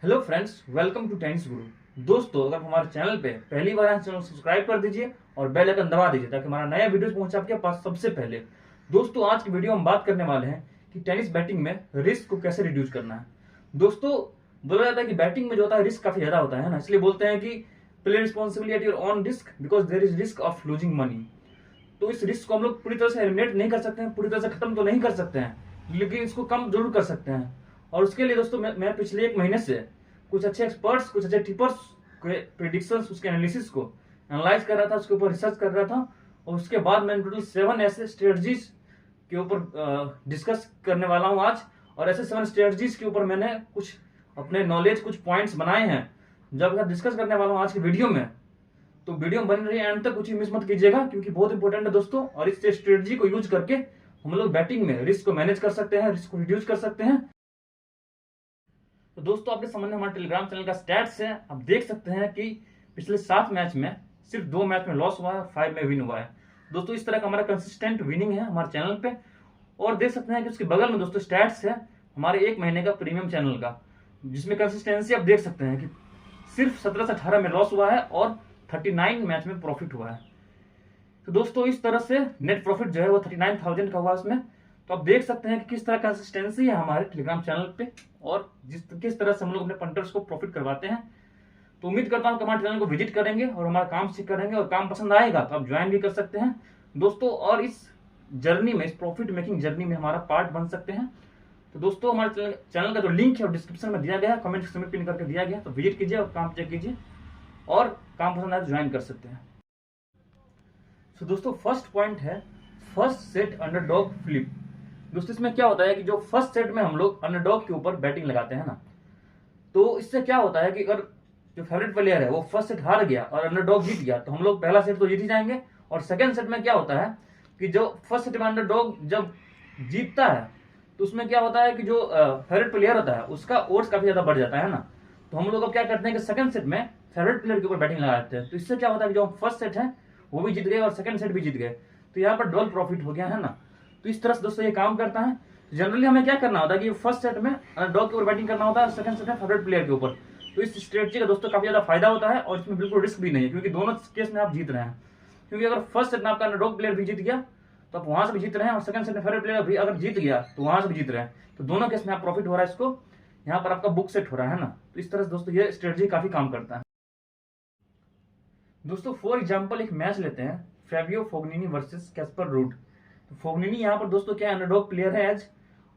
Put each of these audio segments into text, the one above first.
Hello friends, welcome to tennis guru. दोस्तों, अगर हमारे चैनल पे पहली बार आए चैनल सब्सक्राइब कर दीजिए और बेल आइकन दबा दीजिए ताकि हमारा नया वीडियो पहुंचे आपके पास सबसे पहले। दोस्तों, आज की वीडियो हम बात करने वाले हैं कि टेनिस बैटिंग में रिस्क को कैसे रिड्यूस करना है। दोस्तों, बोला जाता है कि बैटिंग में जो होता है रिस्क काफी ज्यादा होता है ना, इसलिए बोलते हैं कि play responsibly at your own risk because there is risk of losing money. तो इस रिस्क को हम लोग पूरी तरह से एलिमिनेट नहीं कर सकते हैं, पूरी तरह से खत्म तो नहीं कर सकते हैं, लेकिन इसको कम जरूर कर सकते हैं। और उसके लिए दोस्तों मैं पिछले एक महीने से कुछ अच्छे एक्सपर्ट्स, कुछ अच्छे टिपर्स के प्रिडिक्शंस, उसके एनालिसिस को एनालाइज कर रहा था, उसके ऊपर रिसर्च कर रहा था। और उसके बाद मैंने टोटल 7 ऐसे स्ट्रेटजीज के ऊपर डिस्कस करने वाला हूं आज। और ऐसे 7 स्ट्रेटजीज के ऊपर मैंने कुछ अपने नॉलेज, कुछ पॉइंट्स बनाए हैं जब मैं डिस्कस करने वाला हूं आज की वीडियो में। तो वीडियो बन रही है, एंड तक कुछ मिस मत कीजिएगा क्योंकि बहुत इंपॉर्टेंट है दोस्तों। और इस स्ट्रेटजी को यूज करके हम लोग बैटिंग में रिस्क को मैनेज कर सकते हैं, रिस्क को रिड्यूस कर सकते हैं। तो दोस्तों, आपके सामने हमारे टेलीग्राम चैनल का स्टैट्स है। आप देख सकते हैं कि पिछले 7 मैच में सिर्फ 2 मैच में लॉस हुआ है, 5 में विन हुआ है। दोस्तों, इस तरह का हमारा कंसिस्टेंट विनिंग है हमारे चैनल पे। और देख सकते हैं कि उसके बगल में दोस्तों स्टैट्स है हमारे 1 महीने का प्रीमियम चैनल का, जिसमें कंसिस्टेंसी आप देख सकते हैं कि सिर्फ 17 से 18 में लॉस हुआ है और 39 मैच में प्रॉफिट हुआ है। तो दोस्तों, इस तरह से नेट प्रॉफिट जो है वो 39,000 का हुआ इसमें। तो आप देख सकते हैं कि किस तरह कंसिस्टेंसी है हमारे टेलीग्राम चैनल पे और किस तरह से हम लोग अपने पंटर्स को प्रॉफिट करवाते हैं। तो उम्मीद करता हूं कि हमारे चैनल को विजिट करेंगे और हमारा काम सीख करेंगे, और काम पसंद आएगा तो आप ज्वाइन भी कर सकते हैं दोस्तों। और इस जर्नी में, इस प्रॉफिट मेकिंग जर्नी में हमारा पार्ट बन सकते हैं। तो दोस्तों, हमारे चैनल का जो लिंक है वो डिस्क्रिप्शन में दिया गया है, कमेंट सेक्शन में पिन करके दिया गया है। तो विजिट कीजिए और काम चेक कीजिए, और काम पसंद आए तो ज्वाइन कर सकते हैं। तो दोस्तों, फर्स्ट पॉइंट है फर्स्ट सेट अंडरडॉग फ्लिप। दोस्तों, इसमें क्या होता है कि जो फर्स्ट सेट में हम लोग अंडरडॉग के ऊपर बैटिंग लगाते हैं ना, तो इससे क्या होता है कि अगर जो फेवरेट प्लेयर है वो फर्स्ट सेट हार गया और अंडरडॉग जीत गया तो हम लोग पहला सेट तो जीत ही जाएंगे। और सेकंड सेट में क्या होता है कि जो फर्स्ट सेट में अंडरडॉग जब जीतता है तो उसमें क्या होता है कि जो फेवरेट प्लेयर होता है उसका ओड्स काफी ज्यादा बढ़ जाता है ना। तो हम लोग अब क्या करते हैं कि सेकंड सेट में फेवरेट प्लेयर के ऊपर बैटिंग लगाते हैं। तो इससे क्या होता है कि जो फर्स्ट सेट है वो भी जीत गए और सेकंड सेट भी जीत गए, तो यहाँ पर डबल प्रॉफिट हो गया है ना। तो इस तरह से दोस्तों ये काम करता है। जनरली हमें क्या करना होता है कि फर्स्ट सेट में डॉग के ऊपर बैटिंग करना होता है, सेकंड सेट में फेवरेट प्लेयर के ऊपर। तो इस स्ट्रेटजी का दोस्तों काफी ज्यादा फायदा होता है और इसमें बिल्कुल रिस्क भी नहीं है, क्योंकि दोनों केस में आप जीत रहे हैं। क्योंकि अगर फर्स्ट सेट में आपका अंडरडॉग प्लेयर भी जीत गया तो आप वहां से भी जीत रहे हैं, और सेकंड सेट में फेवरेट प्लेयर भी अगर जीत गया तो वहां से भी जीत रहे हैं। तो दोनों केस में आप प्रॉफिट हो रहा है, इसको यहाँ पर आपका बुक सेट हो रहा है ना। तो इस तरह से दोस्तों ये स्ट्रेटजी काफी काम करता है। दोस्तों, फॉर एग्जाम्पल एक मैच लेते हैं, Fabio Fognini versus Caspar rude. तो फोगनिनी यहाँ पर दोस्तों क्या अंडरडॉग प्लेयर है एज,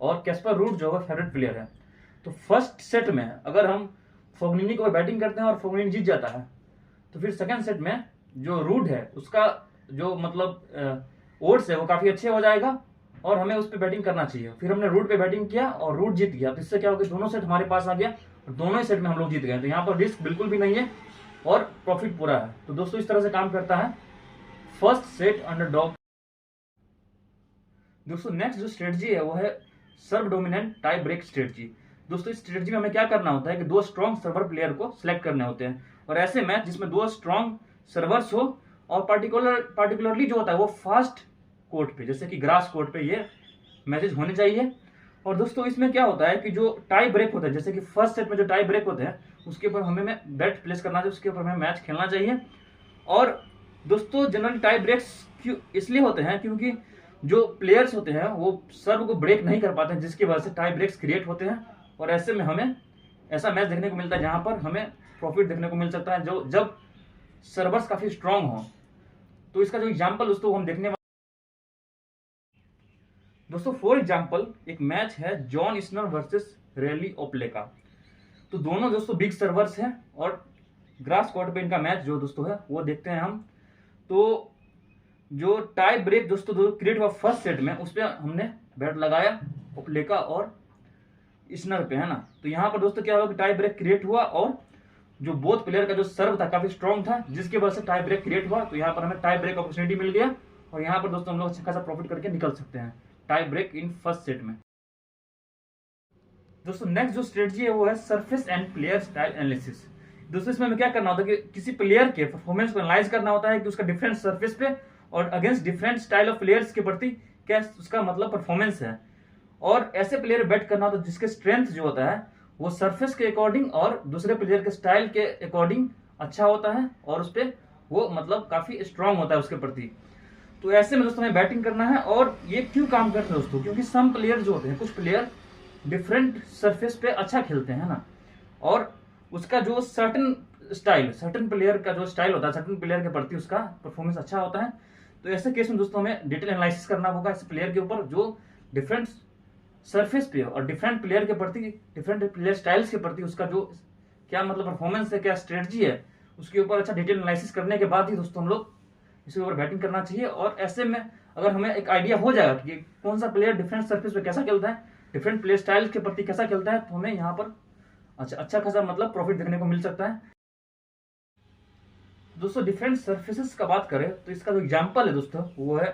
और कैस्पर रूड जो है फेवरेट प्लेयर है। तो फर्स्ट सेट में अगर हम फोगनिनी को बैटिंग करते हैं और फोगनिनी जीत जाता है, तो फिर सेकंड सेट में जो रूड है उसका जो मतलब ओड्स है वो काफी अच्छे हो जाएगा और हमें उस पर बैटिंग करना चाहिए। फिर हमने रूड पे बैटिंग किया और रूड जीत गया, तो इससे क्या होगा, दोनों सेट हमारे पास आ गया और दोनों ही सेट में हम लोग जीत गए। तो यहाँ पर रिस्क बिल्कुल भी नहीं है और प्रॉफिट पूरा है। तो दोस्तों, इस तरह से काम करता है फर्स्ट सेट अंडरडॉग। दोस्तों, नेक्स्ट जो स्ट्रेटजी है वो है सर्व डोमिनेंट टाई ब्रेक स्ट्रेटजी। दोस्तों, इस स्ट्रेटजी में हमें क्या करना होता है कि 2 स्ट्रॉन्ग सर्वर प्लेयर को सिलेक्ट करने होते हैं, और ऐसे मैच जिसमें 2 स्ट्रॉन्ग सर्वर्स हो, और पार्टिकुलरली जो होता है वो फास्ट कोर्ट पे, जैसे कि ग्रास कोर्ट पे ये मैचेस होने चाहिए। और दोस्तों, इसमें क्या होता है कि जो टाई ब्रेक होता है, जैसे कि फर्स्ट सेट में जो टाई ब्रेक होते हैं उसके ऊपर हमें बेट प्लेस करना चाहिए, उसके ऊपर हमें मैच खेलना चाहिए। और दोस्तों, जनरली टाई ब्रेक्स क्यों इसलिए होते हैं क्योंकि जो प्लेयर्स होते हैं वो सर्व को ब्रेक नहीं कर पाते हैं, जिसकी वजह से टाई ब्रेक्स क्रिएट होते हैं। और ऐसे में हमें ऐसा मैच देखने को मिलता है जहां पर हमें प्रॉफिट देखने को मिल सकता है जो जब सर्वर्स काफी स्ट्रांग हो। तो इसका जो एग्जांपल दोस्तों हम देखने दोस्तों, फॉर एग्जांपल एक मैच है जॉन इस्नर वर्सेस रेली ओप्लेका। तो दोनों दोस्तों बिग सर्वर्स हैं और ग्रास कोर्ट पे इनका मैच जो दोस्तों है वो देखते हैं हम। तो जो टाई ब्रेक दोस्तों क्रिएट हुआ फर्स्ट सेट में, उस पर हमने बैट लगाया ओप्लेका और इस्नर पे, है ना। तो यहाँ पर दोस्तों क्या हुआ कि टाई ब्रेक क्रिएट हुआ और जो बोथ प्लेयर का जो सर्व था काफी स्ट्रांग था, जिसकी वजह से टाई ब्रेक क्रिएट हुआ। तो यहाँ पर हमें टाई ब्रेक अपॉर्चुनिटी मिल गया और यहाँ पर दोस्तों हम लोग अच्छा खासा प्रॉफिट करके निकल सकते हैं टाई ब्रेक इन फर्स्ट सेट में। दोस्तों, नेक्स्ट जो स्ट्रेटजी है वो है surface and player style analysis. दोस्तों, इसमें हमें क्या करना होता है कि किसी प्लेयर के परफॉर्मेंस को एनालाइज करना होता है कि उसका डिफरेंट सरफेस पे और against different style of players के प्रति क्या उसका मतलब परफॉर्मेंस है। और ऐसे प्लेयर बैट करना होता है जिसके स्ट्रेंथ जो होता है वो सरफेस के अकॉर्डिंग और दूसरे प्लेयर के स्टाइल के अकॉर्डिंग अच्छा होता है और उस पर वो मतलब काफी स्ट्रांग होता है उसके प्रति। तो ऐसे में दोस्तों हमें बैटिंग करना है। और ये क्यों काम करते हैं दोस्तों, क्योंकि सम प्लेयर जो होते हैं, कुछ प्लेयर डिफरेंट सरफेस पे अच्छा खेलते हैं ना, और उसका जो सर्टन प्लेयर का जो स्टाइल होता है, सर्टन प्लेयर के प्रति उसका परफॉर्मेंस अच्छा होता है। तो ऐसे केस में दोस्तों हमें डिटेल एनालिसिस करना होगा इस प्लेयर के ऊपर जो डिफरेंट सरफेस पे और डिफरेंट प्लेयर के प्रति, डिफरेंट प्लेयर स्टाइल्स के प्रति उसका जो क्या मतलब परफॉर्मेंस है, क्या स्ट्रेटजी है, उसके ऊपर अच्छा डिटेल एनालिसिस करने के बाद ही दोस्तों हम लोग इसके ऊपर बैटिंग करना चाहिए। और ऐसे में अगर हमें एक आइडिया हो जाएगा कि कौन सा प्लेयर डिफरेंट सरफेस पे कैसा खेलता है, डिफरेंट प्लेयर स्टाइल के प्रति कैसा खेलता है, तो हमें यहाँ पर अच्छा खासा मतलब प्रॉफिट देखने को मिल सकता है। दोस्तों डिफरेंट सरफेसेस का बात करें तो इसका जो एग्जांपल है दोस्तों वो है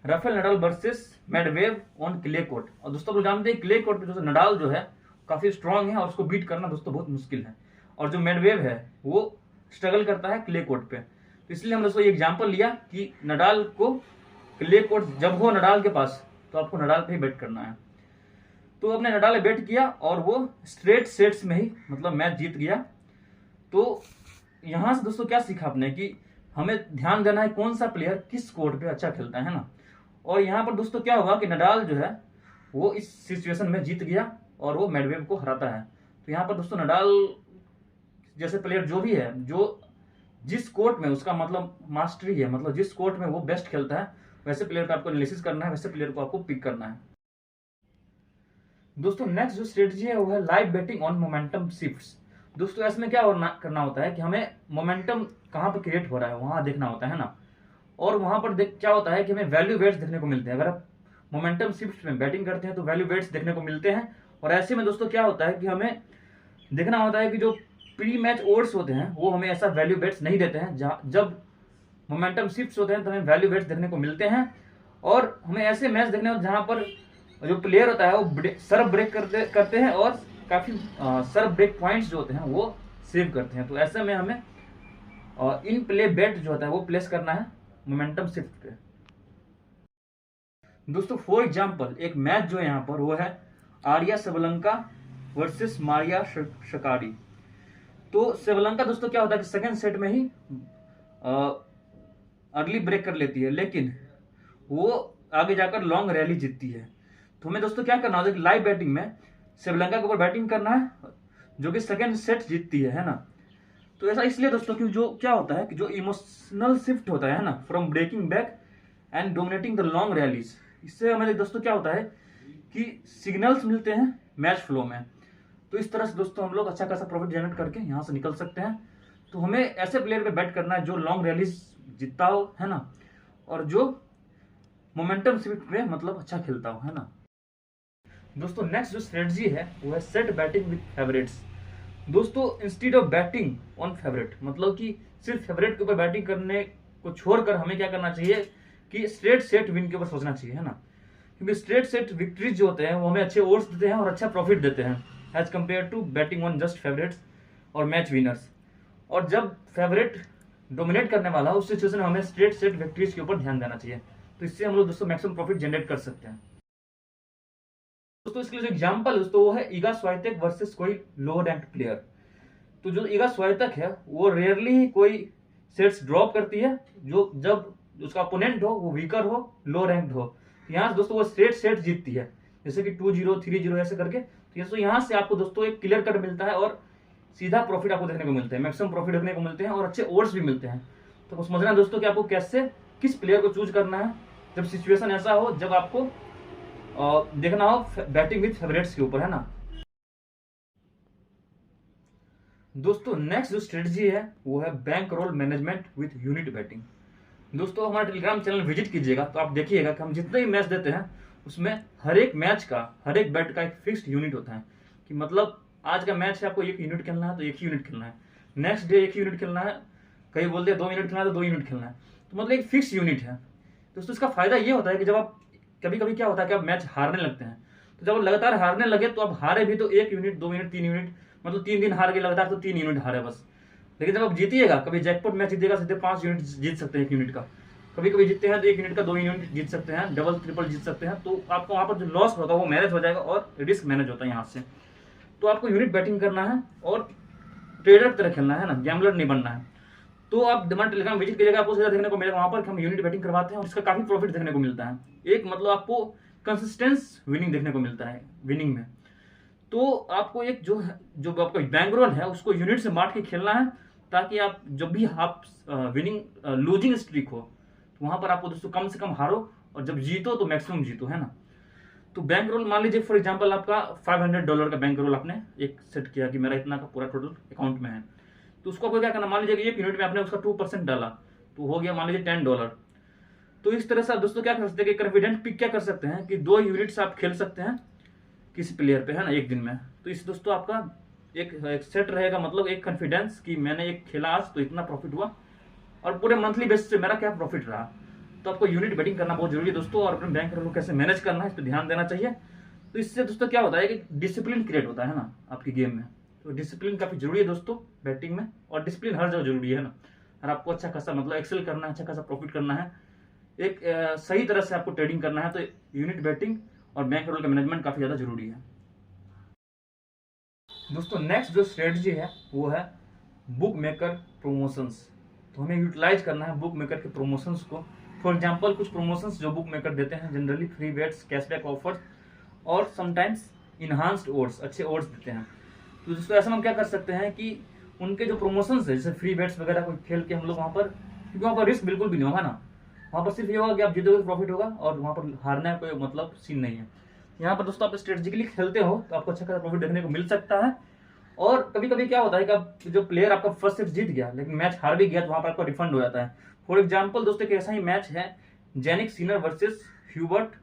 Rafael Nadal versus Medvedev on clay court. और दोस्तों आप जानते हैं क्ले कोर्ट पे दोस्तों नडाल जो है काफी स्ट्रांग है और उसको बीट करना दोस्तों बहुत मुश्किल है, और जो मेडवेव है वो स्ट्रगल करता है क्ले कोर्ट पे। तो इसलिए हम दोस्तों ये एग्जांपल लिया कि नडाल को क्ले कोर्ट जब हो नडाल के पास तो आपको नडाल पे ही बैट करना है। तो अपने नडाल ने बैट किया और वो स्ट्रेट सेट्स में ही मतलब मैच जीत गया। तो यहां से दोस्तों क्या सीखा आपने कि हमें ध्यान देना है कौन सा प्लेयर किस कोर्ट पे अच्छा खेलता है ना। और यहाँ पर दोस्तों क्या होगा कि नडाल जो है वो इस सिचुएशन में जीत गया और वो मेडवेव को हराता है। तो यहाँ पर दोस्तों नडाल जैसे प्लेयर जो भी है, जो जिस कोर्ट में उसका मतलब मास्टरी है, मतलब जिस कोर्ट में वो बेस्ट खेलता है, वैसे प्लेयर को आपको एनालिसिस करना है, वैसे प्लेयर को आपको पिक करना है। दोस्तों नेक्स्ट जो स्ट्रेटजी है वो है live betting on momentum shifts. दोस्तों इसमें क्या करना होता है कि हमें मोमेंटम कहाँ पे क्रिएट हो रहा है वहां देखना होता है ना, और वहां पर क्या होता है कि हमें वैल्यू वेट्स देखने को मिलते हैं। अगर आप मोमेंटम शिफ्ट में बैटिंग करते हैं तो वैल्यू वेट्स देखने को मिलते हैं। और ऐसे में दोस्तों क्या होता है कि हमें देखना होता है कि जो प्री मैच ओड्स होते हैं वो हमें ऐसा वैल्यू वेट्स नहीं देते हैं। जब मोमेंटम शिफ्ट होते हैं तो हमें वैल्यू वेट्स देखने को मिलते हैं, और हमें ऐसे मैच देखने होते हैं जहां पर जो प्लेयर होता है वो सर्व ब्रेक करते हैं और काफी सर्व ब्रेक पॉइंट्स जो होते हैं वो सेव करते हैं। तो ऐसे में हमें इन प्ले बेट जो होता है वो प्लेस करना है मोमेंटम शिफ्ट पे। दोस्तों फॉर एग्जांपल एक मैच जो है यहाँ पर वो है आर्या सेवलंका वर्सेस मारिया शकारी। तो सेवलंका दोस्तों क्या होता है कि सेकंड सेट में ही अर्ली ब्रेक कर लेती है, लेकिन वो आगे जाकर लॉन्ग रैली जीतती है। तो हमें दोस्तों क्या करना होता है कि लाइव बैटिंग में सेवलंका के ऊपर बैटिंग करना है जो कि सेकंड सेट जीतती है ना। तो ऐसा इसलिए दोस्तों कि जो क्या होता है कि जो इमोशनल शिफ्ट होता है ना from breaking back and dominating the long rallies, इससे हमें दोस्तों क्या होता है कि सिग्नल्स मिलते हैं मैच फ्लो में। तो इस तरह से दोस्तों हम लोग अच्छा खासा प्रॉफिट जनरेट करके यहाँ से निकल सकते हैं। तो हमें ऐसे प्लेयर पे बैट करना है जो लॉन्ग रैलीज जीतता हो है ना, और जो मोमेंटम शिफ्ट में मतलब अच्छा खेलता हो है ना। दोस्तों नेक्स्ट जो स्ट्रेटजी है वो है सेट बैटिंग विद फेवरेट्स। दोस्तों instead of batting on favourite, मतलब कि सिर्फ फेवरेट के ऊपर बैटिंग करने को छोड़कर हमें क्या करना चाहिए कि स्ट्रेट सेट विन के ऊपर सोचना चाहिए है ना। क्योंकि स्ट्रेट सेट विक्ट्रीज जो होते हैं वो हमें अच्छे ओड्स देते हैं और अच्छा प्रॉफिट देते हैं as compare to batting on just favourites और मैच विनर्स। और जब फेवरेट डोमिनेट करने वाला उस सिचुएशन में हमें स्ट्रेट सेट विक्ट्रीज के ऊपर ध्यान देना चाहिए। तो इससे हम लोग दोस्तों मैक्सिमम प्रॉफिट जनरेट कर सकते हैं। दोस्तों इसके लिए जो एग्जांपल है दोस्तों वो है इगा स्वाइतेक वर्सेस कोई लो रैंक प्लेयर। तो जो इगा स्वाइतेक है वो रेयरली ही कोई सेट्स ड्रॉप करती है जो जब उसका अपोनेंट हो वो वीकर हो, लो रैंक्ड हो। तो यहाँ से दोस्तों वो स्ट्रेट सेट जीतती है, जैसे कि 2-0 3-0 ऐसे करके। तो यहाँ से आपको दोस्तों एक क्लियर कट मिलता है और सीधा प्रॉफिट आपको देखने को मिलता है, मैक्सिमम प्रॉफिट देखने को मिलते हैं और अच्छे ओवर्स भी मिलते हैं। तो समझना है दोस्तों कि आपको कैसे किस प्लेयर को चूज करना है जब सिचुएशन ऐसा हो जब आपको देखना हो बैटिंग विद फेवरेट्स के ऊपर है ना। दोस्तों नेक्स्ट जो स्ट्रेटजी है वो है bank roll management with unit batting. दोस्तों हमारा टेलीग्राम चैनल विजिट कीजिएगा तो आप देखिएगा कि हम जितने भी मैच देते हैं उसमें हर एक मैच का हर एक बैट का एक फिक्स्ड यूनिट होता है कि मतलब आज का मैच है आपको 1 यूनिट खेलना है तो 1 ही यूनिट खेलना है, नेक्स्ट डे 1 यूनिट खेलना है, कहीं बोलते हैं 2 यूनिट खेलना है तो 2 यूनिट खेलना है। तो मतलब एक फिक्स यूनिट है। दोस्तों इसका फायदा ये होता है कि जब आप कभी कभी क्या होता है कि आप मैच हारने लगते हैं, तो जब लगातार हारने लगे तो आप हारे भी तो 1 यूनिट 2 यूनिट 3 यूनिट, मतलब 3 दिन हार गए लगातार तो 3 यूनिट हारे बस। लेकिन जब आप जीतिएगा, कभी जैकपॉट मैच जीतेगा सीधे 5 यूनिट जीत सकते हैं 1 यूनिट का, कभी कभी जीतते हैं तो 1 यूनिट का 2 यूनिट जीत सकते हैं, डबल ट्रिपल जीत सकते हैं। तो आपको वहां पर जो लॉस होगा वो मैनेज हो जाएगा और रिस्क मैनेज होता है यहाँ से। तो आपको यूनिट बैटिंग करना है और ट्रेडर की तरह खेलना है ना, गैम्बलर नहीं बनना है। तो आप हमारे टेलीग्राम विजिट कीजिएगा, आपको सीधा देखने को मिलेगा वहां पर हम यूनिट बैटिंग करवाते हैं और इसका काफी प्रॉफिट देखने को मिलता है। एक मतलब आपको कंसिस्टेंस विनिंग देखने को मिलता है विनिंग में। तो आपको एक जो आपका बैंक रोल है उसको यूनिट से बांट के खेलना है, ताकि आप जब भी आप विनिंग लूजिंग स्ट्रीक हो तो वहां पर आपको दोस्तों कम से कम हारो और जब जीतो तो मैक्सिमम जीतो, है ना। तो बैंक रोल मान लीजिए फॉर एग्जांपल आपका $500 का बैंक रोल आपने एक सेट किया कि मेरा इतना का पूरा टोटल अकाउंट में है, तो उसको आपको क्या करना, मान लीजिए कि एक यूनिट में आपने उसका 2% डाला तो हो गया मान लीजिए $10। तो इस तरह से आप दोस्तों क्या कर सकते हैं कि कॉन्फिडेंट पिक क्या कर सकते हैं कि 2 यूनिट्स आप खेल सकते हैं किसी प्लेयर पे, है ना, एक दिन में। तो इस दोस्तों आपका एक सेट रहेगा, मतलब एक कॉन्फिडेंस कि मैंने एक खेला आज तो इतना प्रॉफिट हुआ और पूरे मंथली बेसिस पे मेरा क्या प्रॉफिट रहा। तो आपको यूनिट बैटिंग करना बहुत जरूरी है दोस्तों, और अपने बैंक रोल को कैसे मैनेज करना है इस पर ध्यान देना चाहिए। तो इससे दोस्तों क्या होता है कि डिसिप्लिन क्रिएट होता है ना आपकी गेम में। तो डिसिप्लिन काफी जरूरी है दोस्तों बैटिंग में, और डिसिप्लिन हर जगह जरूरी है ना। और आपको अच्छा खासा मतलब एक्सेल करना है, अच्छा खासा प्रॉफिट करना है, एक सही तरह से आपको ट्रेडिंग करना है, तो यूनिट बैटिंग और बैंक रोल का मैनेजमेंट काफी ज्यादा जरूरी है दोस्तों। नेक्स्ट जो स्ट्रेटजी है वो है बुक मेकर प्रोमोशंस। तो हमें यूटिलाइज करना है बुक मेकर के प्रोमोशंस को। फॉर एग्जांपल कुछ प्रोमोशंस जो बुक मेकर देते हैं generally free bets, cashback offers और समटाइम्स इनहांस्ड ओड्स, अच्छे ओड्स देते हैं। तो दोस्तों ऐसा हम क्या कर सकते हैं कि उनके जो प्रोमोशंस है जैसे फ्री बेट्स वगैरह को खेल के हम लोग वहाँ पर, क्योंकि वहाँ पर रिस्क बिल्कुल भी नहीं होगा ना, वहाँ पर सिर्फ ये होगा कि आप जीतोगे तो प्रॉफिट होगा और वहाँ पर हारने का कोई मतलब सीन नहीं है। यहाँ पर दोस्तों आप स्ट्रेटेजिकली खेलते हो तो आपको अच्छा खासा प्रॉफिट देखने को मिल सकता है। और कभी कभी क्या होता है कि आप जो प्लेयर आपका फर्स्ट सेट जीत गया लेकिन मैच हार भी गया तो वहाँ पर आपका रिफंड हो जाता है। फॉर एग्जाम्पल दोस्तों एक ऐसा ही मैच है जेनिक सिनर वर्सेस ह्यूबर्ट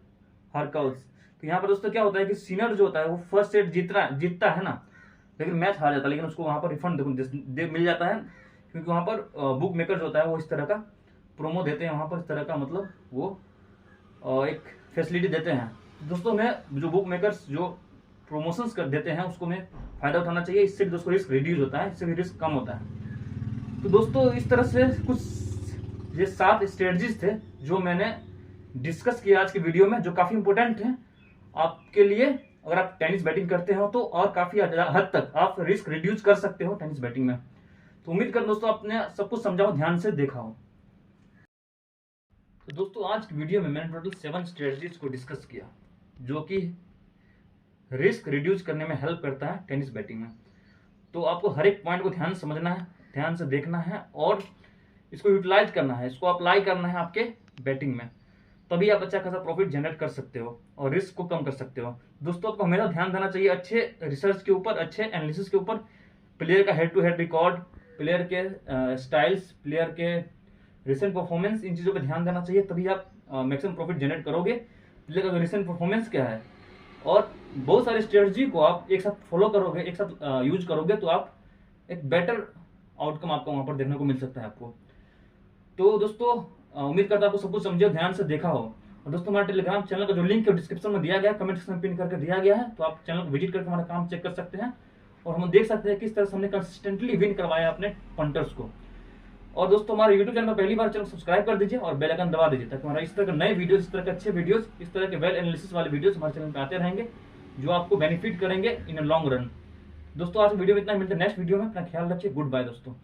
हरकल्स। तो यहाँ पर दोस्तों क्या होता है कि सिनर जो होता है वो फर्स्ट सेट जीतता है ना, लेकिन मैच हार जाता है, लेकिन उसको वहाँ पर रिफंड मिल जाता है, क्योंकि वहाँ पर बुक मेकर जो होता है वो इस तरह का प्रोमो देते हैं, वहाँ पर इस तरह का मतलब वो एक फैसिलिटी देते हैं। दोस्तों में जो बुक मेकर्स जो प्रमोशंस कर देते हैं उसको में फायदा उठाना चाहिए, इससे भी दोस्तों रिस्क रिड्यूस होता है, इससे भी रिस्क कम होता है। तो दोस्तों इस तरह से कुछ ये 7 स्ट्रेटजीज थे जो मैंने डिस्कस किया आज की वीडियो में, जो काफी इंपॉर्टेंट है आपके लिए। अगर आप टेनिस बैटिंग करते हो तो और काफी हद तक आप रिस्क रिड्यूस कर सकते हो टेनिस बैटिंग में। तो उम्मीद कर दोस्तों आपने सब कुछ समझा हो, ध्यान से देखा हो। तो दोस्तों आज की वीडियो में मैंने टोटल 7 स्ट्रेटजीज को डिस्कस किया जो कि रिस्क रिड्यूस करने में हेल्प करता है टेनिस बैटिंग में। तो आपको हर एक पॉइंट को ध्यान से समझना है, ध्यान से देखना है और इसको यूटिलाइज करना है, इसको अप्लाई करना है आपके बैटिंग में, तभी आप अच्छा खासा प्रॉफिट जनरेट कर सकते हो और रिस्क को कम कर सकते हो। दोस्तों आपको हमेशा ध्यान देना चाहिए अच्छे रिसर्च के ऊपर, अच्छे एनालिसिस के ऊपर, प्लेयर का head to head record, player के स्टाइल्स, प्लेयर के रिसेंट परफॉर्मेंस, इन चीज़ों पर ध्यान देना चाहिए, तभी आप मैक्सिमम प्रॉफिट जनरेट करोगे। प्लेयर का रिसेंट परफॉर्मेंस क्या है और बहुत सारी स्ट्रेटजी को आप एक साथ फॉलो करोगे, एक साथ यूज करोगे तो आप एक बेटर आउटकम आपको वहां पर देखने को मिल सकता है आपको। तो दोस्तों उम्मीद करता हूं आपको सब कुछ समझे, ध्यान से देखा हो। और दोस्तों हमारे टेलीग्राम चैनल का जो लिंक है डिस्क्रिप्शन में दिया गया है, कमेंट सेक्शन में पिन करके दिया गया है, तो आप चैनल को विजिट करके हमारा काम चेक कर सकते हैं और हम देख सकते हैं किस तरह से हमने कंसिस्टेंटली विन करवाया अपने पंटर्स को। और दोस्तों हमारे यूट्यूब चैनल पर पहली बार चैनल सब्सक्राइब कर दीजिए और बेल आइकन दबा दीजिए, ताकि हमारा इस तरह के नए वीडियोस, इस तरह के अच्छे वीडियोस, इस तरह के वेल एनालिसिस वाले वीडियोस हमारे चैनल पर आते रहेंगे जो आपको बेनिफिट करेंगे इन लॉन्ग रन। दोस्तों आज वीडियो में इतना, मिलते हैं नेक्स्ट वीडियो में। अपना ख्याल रखिए, गुड बाय दोस्तों।